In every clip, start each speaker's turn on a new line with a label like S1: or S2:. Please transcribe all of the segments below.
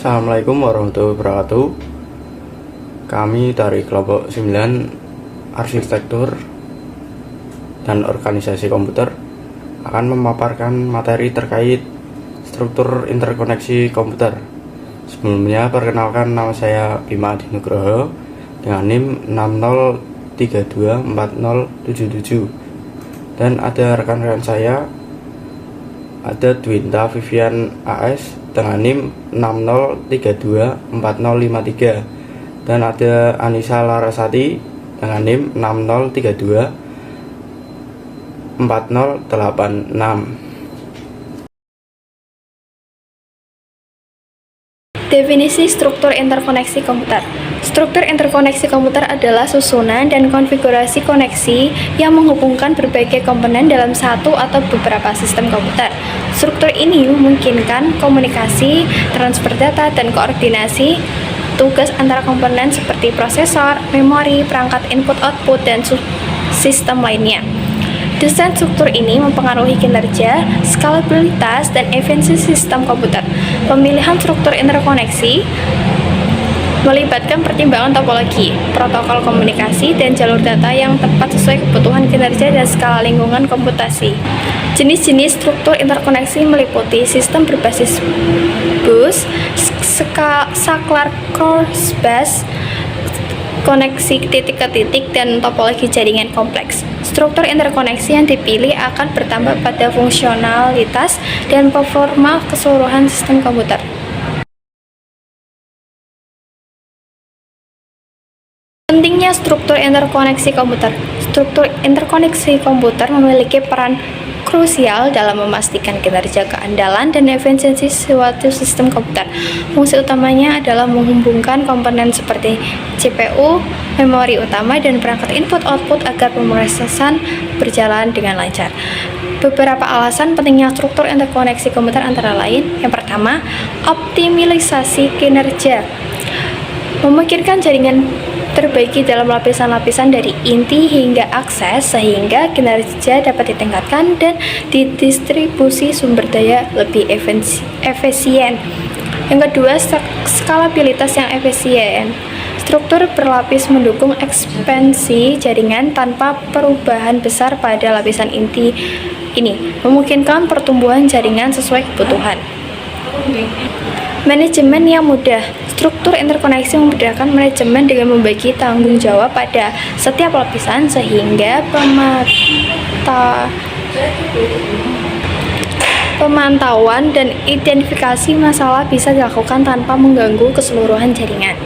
S1: Assalamualaikum warahmatullahi wabarakatuh. Kami dari kelompok 9 Arsitektur dan Organisasi Komputer akan memaparkan materi terkait struktur interkoneksi komputer. Sebelumnya perkenalkan, nama saya Bima Adi Nugroho dengan NIM 60324077, dan ada rekan-rekan saya, ada Dwinta Vivian AS dengan NIM 60324053, dan ada Anissa Larasati dengan NIM 60324086.
S2: Definisi struktur interkoneksi komputer. Struktur interkoneksi komputer adalah susunan dan konfigurasi koneksi yang menghubungkan berbagai komponen dalam satu atau beberapa sistem komputer. Struktur ini memungkinkan komunikasi, transfer data, dan koordinasi tugas antara komponen seperti prosesor, memori, perangkat input-output, dan sistem lainnya. Desain struktur ini mempengaruhi kinerja, skalabilitas, dan efisiensi sistem komputer. Pemilihan struktur interkoneksi melibatkan pertimbangan topologi, protokol komunikasi, dan jalur data yang tepat sesuai kebutuhan kinerja dan skala lingkungan komputasi. Jenis-jenis struktur interkoneksi meliputi sistem berbasis bus, saklar coarse bus, koneksi titik ke titik, dan topologi jaringan kompleks. Struktur interkoneksi yang dipilih akan bertambah pada fungsionalitas dan performa keseluruhan sistem komputer. Pentingnya struktur interkoneksi komputer. Struktur interkoneksi komputer memiliki peran krusial dalam memastikan kinerja, keandalan, dan efisiensi suatu sistem komputer. Fungsi utamanya adalah menghubungkan komponen seperti CPU, memori utama, dan perangkat input-output agar pemrosesan berjalan dengan lancar. Beberapa alasan pentingnya struktur interkoneksi komputer antara lain: yang pertama, optimalisasi kinerja. Memungkinkan jaringan terbagi dalam lapisan-lapisan dari inti hingga akses, sehingga kinerja dapat ditingkatkan dan didistribusi sumber daya lebih efisien. Yang kedua, skalabilitas yang efisien. Struktur berlapis mendukung ekspansi jaringan tanpa perubahan besar pada lapisan inti ini, memungkinkan pertumbuhan jaringan sesuai kebutuhan. Manajemen yang mudah. Struktur interkoneksi memudahkan manajemen dengan membagi tanggung jawab pada setiap lapisan, sehingga pemantauan dan identifikasi masalah bisa dilakukan tanpa mengganggu keseluruhan jaringan.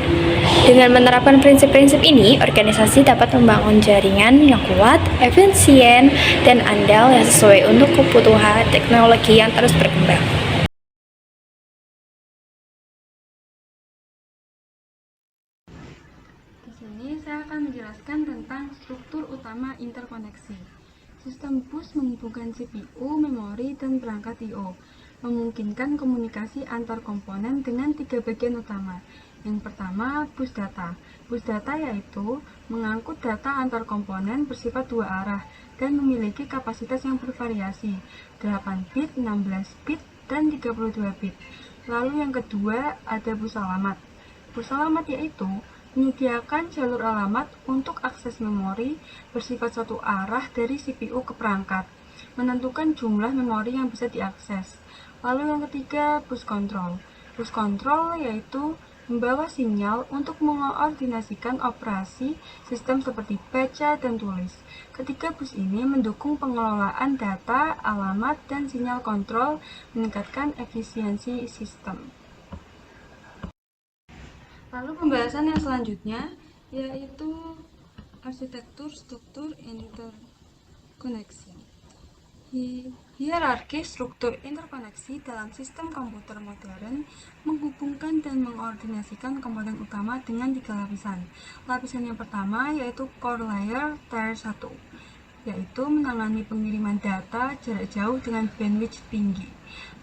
S2: Dengan menerapkan prinsip-prinsip ini, organisasi dapat membangun jaringan yang kuat, efisien, dan andal yang sesuai untuk kebutuhan teknologi yang terus berkembang.
S3: Di sini saya akan menjelaskan tentang struktur utama interkoneksi. Sistem bus menghubungkan CPU, memori, dan perangkat I/O, memungkinkan komunikasi antar komponen dengan 3 bagian utama. Yang pertama, bus data. Bus data yaitu mengangkut data antar komponen bersifat dua arah dan memiliki kapasitas yang bervariasi, 8 bit, 16 bit, dan 32 bit. Lalu yang kedua, ada bus alamat. Bus alamat yaitu menyediakan jalur alamat untuk akses memori bersifat satu arah dari CPU ke perangkat, menentukan jumlah memori yang bisa diakses. Lalu yang ketiga, bus control. Bus control yaitu membawa sinyal untuk mengkoordinasikan operasi sistem seperti baca dan tulis. Ketiga bus ini mendukung pengelolaan data, alamat, dan sinyal kontrol, meningkatkan efisiensi sistem. Lalu pembahasan yang selanjutnya yaitu arsitektur struktur interkoneksi. Hierarki struktur interkoneksi dalam sistem komputer modern menghubungkan dan mengkoordinasikan komponen utama dengan 3 lapisan. Lapisan yang pertama yaitu core layer tier 1, yaitu menangani pengiriman data jarak jauh dengan bandwidth tinggi.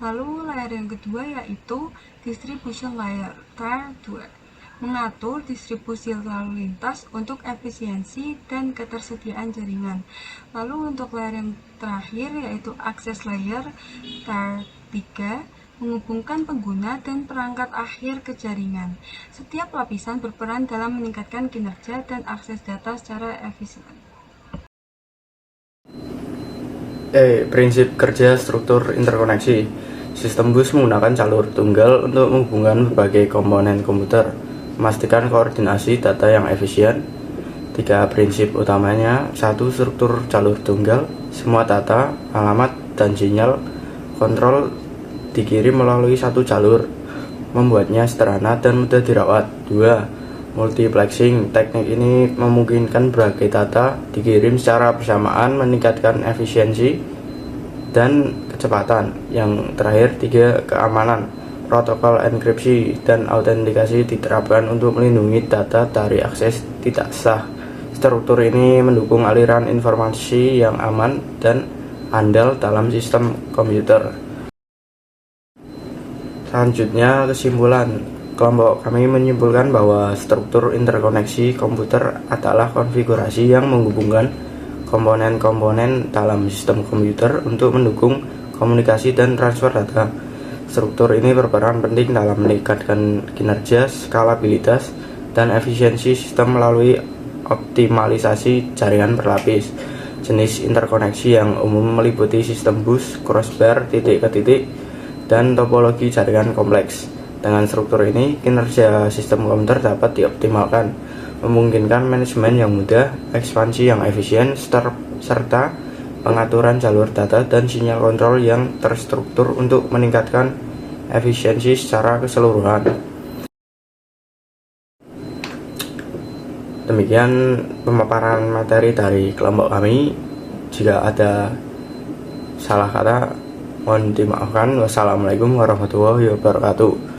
S3: Lalu layer yang kedua yaitu distribution layer tier 2, mengatur distribusi lalu lintas untuk efisiensi dan ketersediaan jaringan. Lalu untuk layer yang terakhir yaitu access layer tier 3, menghubungkan pengguna dan perangkat akhir ke jaringan. Setiap lapisan berperan dalam meningkatkan kinerja dan akses data secara efisien.
S1: Prinsip kerja struktur interkoneksi. Sistem bus menggunakan jalur tunggal untuk menghubungkan berbagai komponen komputer, memastikan koordinasi data yang efisien. 3 prinsip utamanya. 1. Struktur jalur tunggal. Semua data, alamat, dan sinyal kontrol dikirim melalui satu jalur, membuatnya sederhana dan mudah dirawat. 2. Multiplexing. Teknik ini memungkinkan berbagai data dikirim secara bersamaan, meningkatkan efisiensi dan kecepatan. Yang terakhir 3. Keamanan. Protokol enkripsi dan autentikasi diterapkan untuk melindungi data dari akses tidak sah. Struktur ini mendukung aliran informasi yang aman dan andal dalam sistem komputer. Selanjutnya, kesimpulan. Kelompok kami menyimpulkan bahwa struktur interkoneksi komputer adalah konfigurasi yang menghubungkan komponen-komponen dalam sistem komputer untuk mendukung komunikasi dan transfer data. Struktur ini berperan penting dalam meningkatkan kinerja, skalabilitas, dan efisiensi sistem melalui optimalisasi jaringan berlapis. Jenis interkoneksi yang umum meliputi sistem bus, crossbar, titik-ke-titik, dan topologi jaringan kompleks. Dengan struktur ini, kinerja sistem komputer dapat dioptimalkan, memungkinkan manajemen yang mudah, ekspansi yang efisien, serta pengaturan jalur data dan sinyal kontrol yang terstruktur untuk meningkatkan efisiensi secara keseluruhan. Demikian pemaparan materi dari kelompok kami. Jika ada salah kata, mohon dimaafkan. Wassalamualaikum warahmatullahi wabarakatuh.